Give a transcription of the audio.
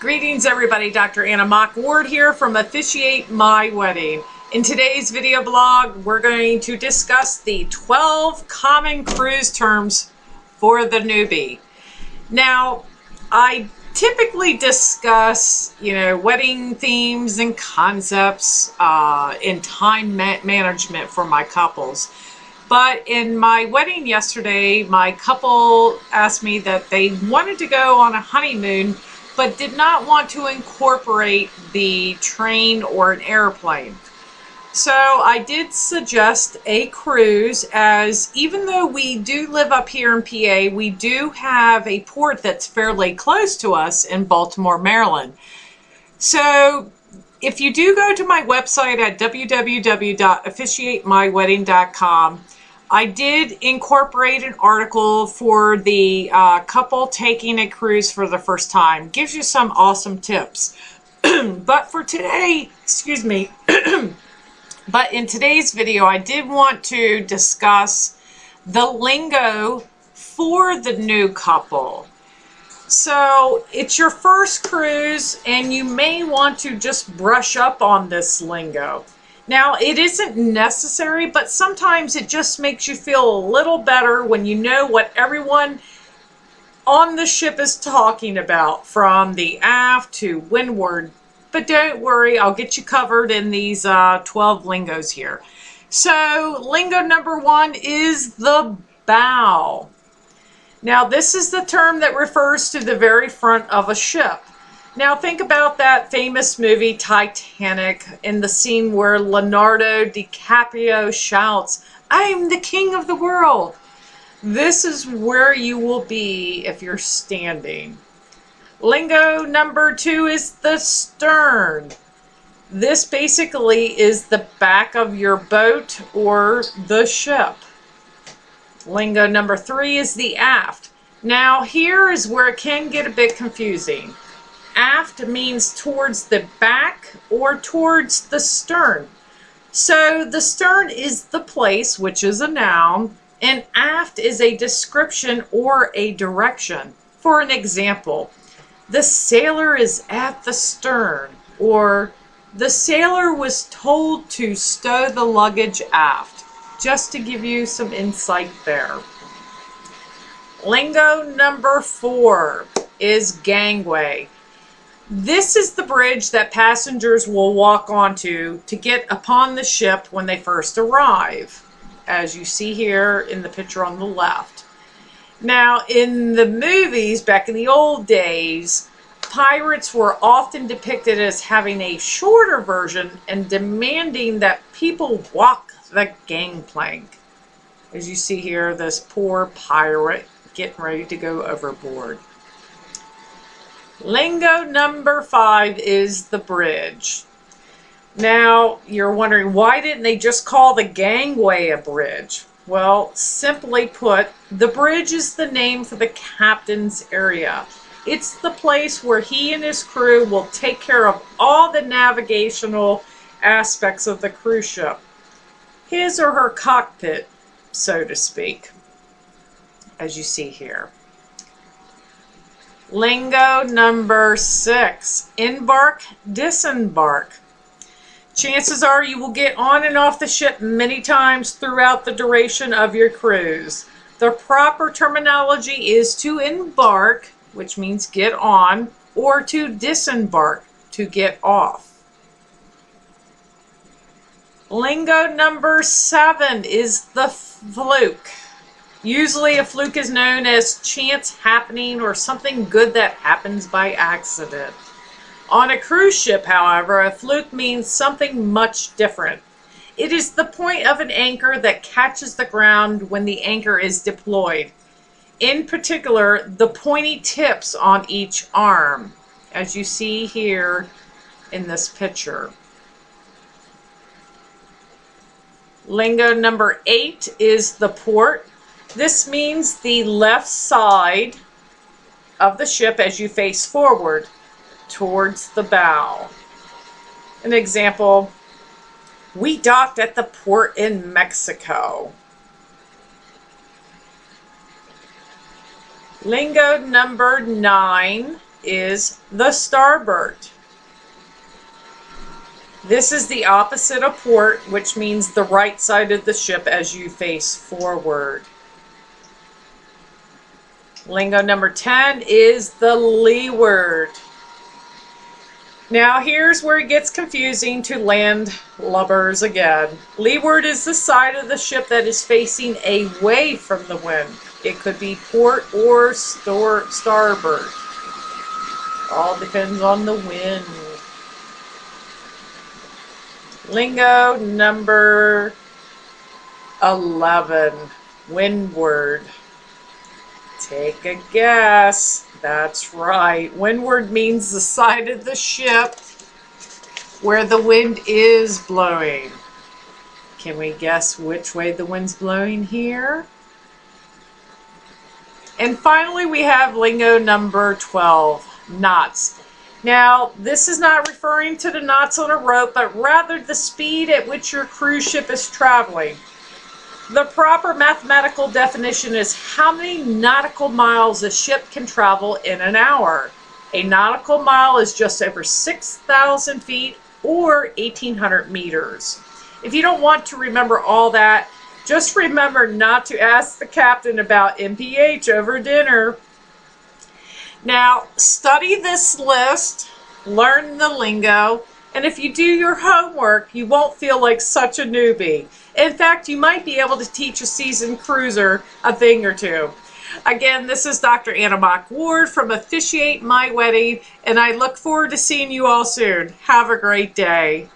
Greetings everybody, Dr. Anna Mock-Ward here from Officiate My Wedding. In today's video blog, we're going to discuss the 12 common cruise terms for the newbie. Now, I typically discuss, wedding themes and concepts in time management for my couples. But in my wedding yesterday, my couple asked me that they wanted to go on a honeymoon but did not want to incorporate the train or an airplane. So I did suggest a cruise, as even though we do live up here in PA, we do have a port that's fairly close to us in Baltimore, Maryland. So if you do go to my website at www.officiatemywedding.com, I did incorporate an article for the couple taking a cruise for the first time. Gives you some awesome tips. But for today, but in today's video, I did want to discuss the lingo for the new couple. So it's your first cruise and you may want to just brush up on this lingo. Now, it isn't necessary, but sometimes it just makes you feel a little better when you know what everyone on the ship is talking about, from the aft to windward. But don't worry, I'll get you covered in these 12 lingos here. So, lingo number 1 is the bow. Now, this is the term that refers to the very front of a ship. Now think about that famous movie Titanic, in the scene where Leonardo DiCaprio shouts, "I'm the king of the world." This is where you will be if you're standing. Lingo number 2 is the stern. This basically is the back of your boat or the ship. Lingo number 3 is the aft. Now here is where it can get a bit confusing. Aft means towards the back or towards the stern. So the stern is the place, which is a noun, and aft is a description or a direction. For an example, the sailor is at the stern, or the sailor was told to stow the luggage aft, just to give you some insight there. Lingo number 4 is gangway. This is the bridge that passengers will walk onto to get upon the ship when they first arrive, as you see here in the picture on the left. Now, in the movies, back in the old days, pirates were often depicted as having a shorter version and demanding that people walk the gangplank. As you see here, this poor pirate getting ready to go overboard. Lingo number 5 is the bridge. Now, you're wondering, why didn't they just call the gangway a bridge? Well, simply put, the bridge is the name for the captain's area. It's the place where he and his crew will take care of all the navigational aspects of the cruise ship. His or her cockpit, so to speak, as you see here. Lingo number 6, embark, disembark. Chances are you will get on and off the ship many times throughout the duration of your cruise. The proper terminology is to embark, which means get on, or to disembark, to get off. Lingo number 7 is the fluke. Usually a fluke is known as chance happening or something good that happens by accident. On a cruise ship, however, a fluke means something much different. It is the point of an anchor that catches the ground when the anchor is deployed. In particular, the pointy tips on each arm, as you see here in this picture. Lingo number 8 is the port. This means the left side of the ship as you face forward towards the bow. An example, we docked at the port in Mexico. Lingo number 9 is the starboard. This is the opposite of port, which means the right side of the ship as you face forward. Lingo number 10 is the leeward. Now here's where it gets confusing to land lubbers again. Leeward is the side of the ship that is facing away from the wind. It could be port or starboard. All depends on the wind. Lingo number 11, windward. Take a guess. That's right. Windward means the side of the ship where the wind is blowing. Can we guess which way the wind's blowing here? And finally, we have lingo number 12, knots. Now, this is not referring to the knots on a rope, but rather the speed at which your cruise ship is traveling. The proper mathematical definition is how many nautical miles a ship can travel in an hour. A nautical mile is just over 6,000 feet or 1,800 meters. If you don't want to remember all that, just remember not to ask the captain about MPH over dinner. Now, study this list, learn the lingo, and if you do your homework, you won't feel like such a newbie. In fact, you might be able to teach a seasoned cruiser a thing or two. Again, this is Dr. Anna Ward from Officiate My Wedding, and I look forward to seeing you all soon. Have a great day.